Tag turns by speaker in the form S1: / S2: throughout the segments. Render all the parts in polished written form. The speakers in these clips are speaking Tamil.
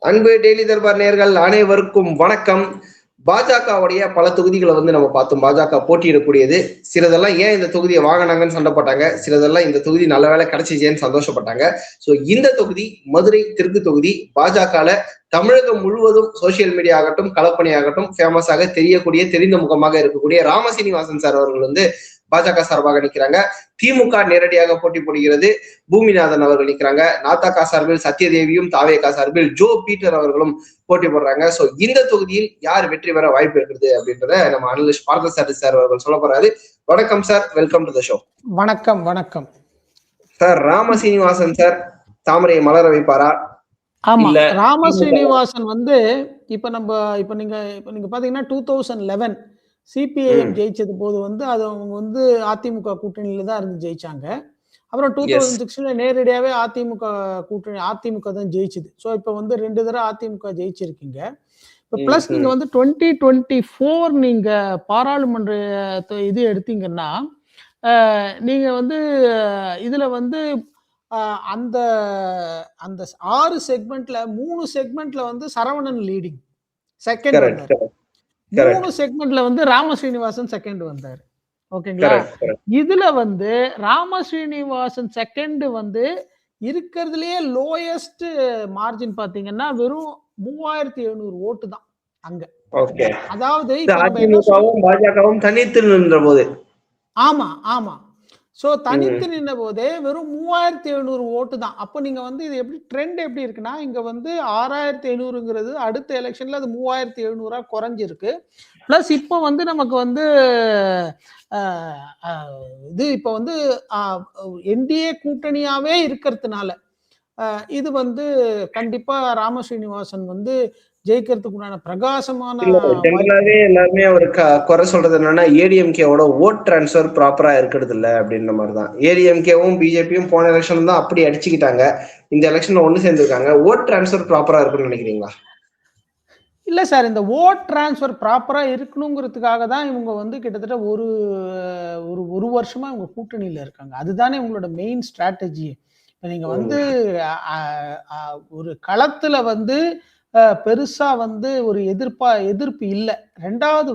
S1: அன்பு டெய்லி தர்பார் நேயர்கள் அனைவருக்கும் வணக்கம். பாஜகவுடைய பல தொகுதிகளை நம்ம பார்த்தோம். பாஜக போட்டியிடக்கூடியது. சிலதெல்லாம் ஏன் இந்த தொகுதியை வாங்கினாங்கன்னு சண்டை போட்டாங்க, சிலதெல்லாம் இந்த தொகுதி நல்ல வேலை கிடைச்சிச்சேன்னு சந்தோஷப்பட்டாங்க. சோ இந்த தொகுதி மதுரை தெற்கு தொகுதி. பாஜகல தமிழகம் முழுவதும் சோசியல் மீடியா ஆகட்டும், களப்பணி ஆகட்டும், ஃபேமஸாக தெரியக்கூடிய தெரிந்த முகமாக இருக்கக்கூடிய ராமசீனிவாசன் சார் அவர்கள் பாஜக சார்பாக நிற்கிறாங்க. திமுக நேரடியாக போட்டி போடுகிறது. பூமிநாதன் அவர்கள் நிற்கிறாங்க. நாதாகா சார்பில் சத்யதேவியும், தாவேகா சார்பில் ஜோ பீட்டர் அவர்களும் போட்டி போடுறாங்க. சோ இந்த தொகுதியில் யார் வெற்றி பெற வாய்ப்பு இருக்கிறது அப்படின்றத நம்ம அனலிஸ்ட் பார்த்தசாரதி சார் அவர்கள் சொல்ல போறாரு. வணக்கம் sir, welcome to the show.
S2: வணக்கம். வணக்கம்
S1: சார். ராமசீனிவாசன் சார் தாமரையை மலர வைப்பாரா?
S2: ஆமா, ராமசீனிவாசன் இப்ப நீங்க பாத்தீங்கன்னா 2011 சிபிஐஎம் ஜெயிச்சது போது அது அவங்க அதிமுக கூட்டணியில தான் இருந்து ஜெயிச்சாங்க. அப்புறம் 2006 நேரடியாவே அதிமுக தான் ஜெயிச்சுது. ஸோ இப்போ 2 தடவை அதிமுக ஜெயிச்சிருக்கீங்க. இப்போ பிளஸ் நீங்க 2024 நீங்க பாராளுமன்ற இது எடுத்தீங்கன்னா நீங்க இதுல அந்த அந்த 6 செக்மெண்ட்ல 3 செக்மெண்ட்ல சரவணன் லீடிங் செகண்ட் வந்தாரு. 3 செக்மெண்ட்ல ராமசீனிவாசன் செகண்ட் வந்தாரு. ஓகேங்களா? இதுல ராமசீனிவாசன் செகண்ட் இருக்கிறதுலயே லோயஸ்ட் மார்ஜின் பாத்தீங்கன்னா வெறும் 3700 ஓட்டு தான் அங்க. அதாவது
S1: பாஜகவும் தனித்து நின்ற போது
S2: ஆமா ஆமா சோ தனித்து நின்ற போதே வெறும் 3700 ஓட்டு தான். அப்போ நீங்க இது எப்படி ட்ரெண்ட் எப்படி இருக்குன்னா, இங்க 6500ங்கிறது அடுத்த எலெக்ஷன்ல அது 3700 குறைஞ்சிருக்கு. பிளஸ் இப்போ நமக்கு இது இப்போ என்டிஏ கூட்டணியாவே இருக்கிறதுனால இது கண்டிப்பா ராமசீனிவாசன் ஜெயிக்கிறதுக்கு உண்டான பிரகாசமான
S1: எல்லாருமே அவர் குறை சொல்றது என்னன்னா, ஏடிஎம்கேவோட ஓட் டிரான்ஸ்பர் ப்ராப்பரா இருக்கிறது இல்ல அப்படின்ற மாதிரிதான். ஏடிஎம்கேவும் பிஜேபியும் போன எலெக்ஷன் தான் அப்படி அடிச்சுக்கிட்டாங்க, இந்த எலெக்ஷன்ல ஒண்ணு சேர்ந்துருக்காங்க. ஓட் டிரான்ஸ்பர் ப்ராப்பரா இருக்குன்னு நினைக்கிறீங்களா?
S2: இல்ல சார், இந்த ஓட் டிரான்ஸ்பர் ப்ராப்பரா இருக்கணுங்கிறதுக்காக தான் இவங்க கிட்டத்தட்ட ஒரு வருஷமா இவங்க கூட்டணியில இருக்காங்க. அதுதானே உங்களோட மெயின் ஸ்ட்ராட்டஜி. இப்ப நீங்க ஒரு களத்துல பெருசா ஒரு எதிர்ப்பு இல்லை. ரெண்டாவது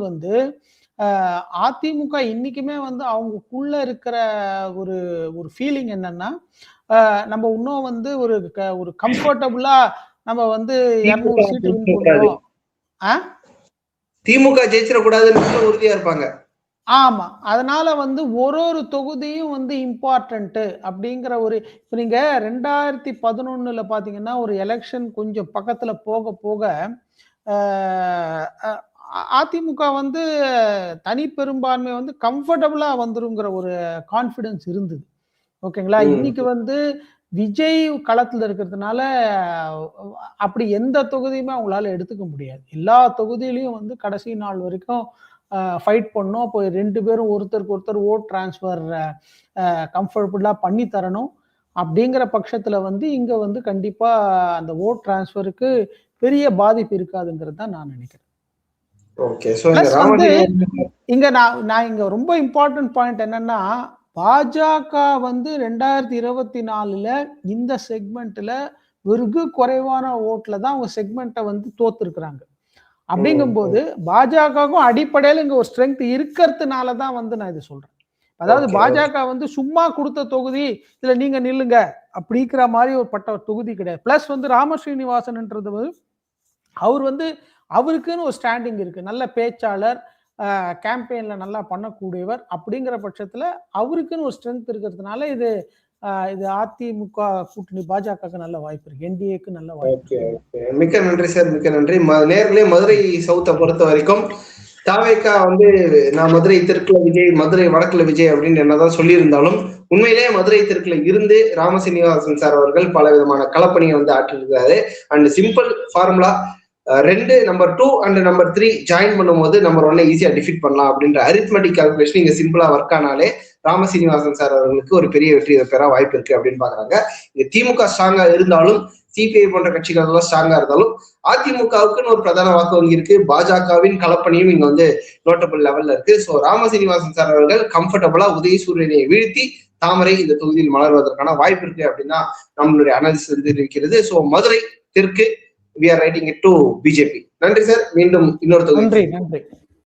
S2: அதிமுக இன்னைக்குமே அவங்களுக்குள்ள இருக்கிற ஒரு ஃபீலிங் என்னன்னா, நம்ம இன்னும் ஒரு கம்ஃபர்டபுளா நம்ம 200 சீட்டு வின் பண்ணுவோம்.
S1: திமுக ஜெயிச்சிடக்கூடாதுன்னு உறுதியா இருப்பாங்க.
S2: ஆமா, அதனால ஒரு தொகுதியும் இம்பார்ட்டன்ட் அப்படிங்கிற இப்ப நீங்க 2011 பாத்தீங்கன்னா ஒரு எலெக்ஷன் கொஞ்சம் பக்கத்துல போக போக அதிமுக தனி பெரும்பான்மை கம்ஃபர்டபுளா வந்துருங்கிற ஒரு கான்பிடன்ஸ் இருந்தது. ஓகேங்களா? இன்னைக்கு விஜய் களத்துல இருக்கிறதுனால அப்படி எந்த தொகுதியுமே அவங்களால எடுத்துக்க முடியாது. எல்லா தொகுதியிலையும் கடைசி நாள் வரைக்கும் ஃபைட் பண்ணோம். இப்போ 2 பேரும் ஒருத்தருக்கு ஒருத்தர் ஓட் டிரான்ஸ்ஃபர் கம்ஃபர்டபுளா பண்ணி தரணும். அப்படிங்கிற பட்சத்துல இங்க கண்டிப்பா அந்த ஓட் டிரான்ஸ்ஃபருக்கு பெரிய பாதிப்பு இருக்காதுங்கிறது தான் நான் நினைக்கிறேன். இங்க நான் இங்க ரொம்ப இம்பார்ட்டன்ட் பாயிண்ட் என்னன்னா, பாஜக 2024 இந்த செக்மெண்ட்ல வெறும் குறைவான ஓட்ல தான் அவங்க செக்மெண்ட்டை தோத்துருக்குறாங்க. அப்படிங்கும்போது பாஜகவுக்கும் அடிப்படையில் இங்க ஒரு ஸ்ட்ரென்த் இருக்கிறதுனாலதான் நான் இதை சொல்றேன். அதாவது பாஜக சும்மா கொடுத்த தொகுதி இதுல நீங்க நில்லுங்க அப்படிங்கிற மாதிரி ஒரு பட்ட தொகுதி கிடையாது. பிளஸ் ராமசீனிவாசன்ன்றது அவர் அவருக்குன்னு ஒரு ஸ்டாண்டிங் இருக்கு. நல்ல பேச்சாளர், கேம்பெயின்ல நல்லா பண்ணக்கூடியவர். அப்படிங்கிற பட்சத்துல அவருக்குன்னு ஒரு ஸ்ட்ரென்த் இருக்கிறதுனால இது அதிமுக கூட்டணி பாஜக நல்ல வாய்ப்பு இருக்கு, என்டிஏக்கு நல்ல வாய்ப்பு.
S1: மிக்க நன்றி சார், மிக்க நன்றி. நேர்களே, மதுரை சவுத்தை பொறுத்த வரைக்கும் தாவேகா நான் மதுரை தெற்குல விஜய், மதுரை வடக்குல விஜய் அப்படின்னு என்னதான் சொல்லியிருந்தாலும், உண்மையிலேயே மதுரை தெற்குல இருந்து ராமசீனிவாசன் சார் அவர்கள் பல விதமான களப்பணியை ஆற்றிருக்காரு. And simple formula, 2 number 2 and number 3 join பண்ணும்போது நம்பர் 1 ஈஸியா டிஃபீட் பண்ணலாம் அப்படின்ற அரித்மெட்டிக் கால்குலேஷன் இங்க சிம்பிளா ஒர்க் ஆனாலே ராமசீனிவாசன் சார் அவர்களுக்கு ஒரு பெரிய வெற்றி பெற வாய்ப்பு இருக்கு அப்படின்னு பாக்குறாங்க. இங்க திமுக ஸ்ட்ராங்கா இருந்தாலும், சிபிஐ போன்ற கட்சிகள் எல்லாம் ஸ்ட்ராங்கா இருந்தாலும், அதிமுகவுக்குன்னு ஒரு பிரதான வாக்கு வங்கி இருக்கு. பாஜகவின் களப்பணியும் இங்க நோட்டபிள் லெவல்ல இருக்கு. சோ ராமசீனிவாசன் சார் அவர்கள் கம்ஃபர்டபுளா உதயசூரியனை வீழ்த்தி தாமரை இந்த தொகுதியில் மலர்வதற்கான வாய்ப்பு இருக்கு அப்படின்னா நம்மளுடைய அனாலிசிஸ் இருக்கிறது. சோ மதுரை தெற்கு we are writing it to BJP. நன்றி சார். மீண்டும் இன்னொரு
S2: நன்றி.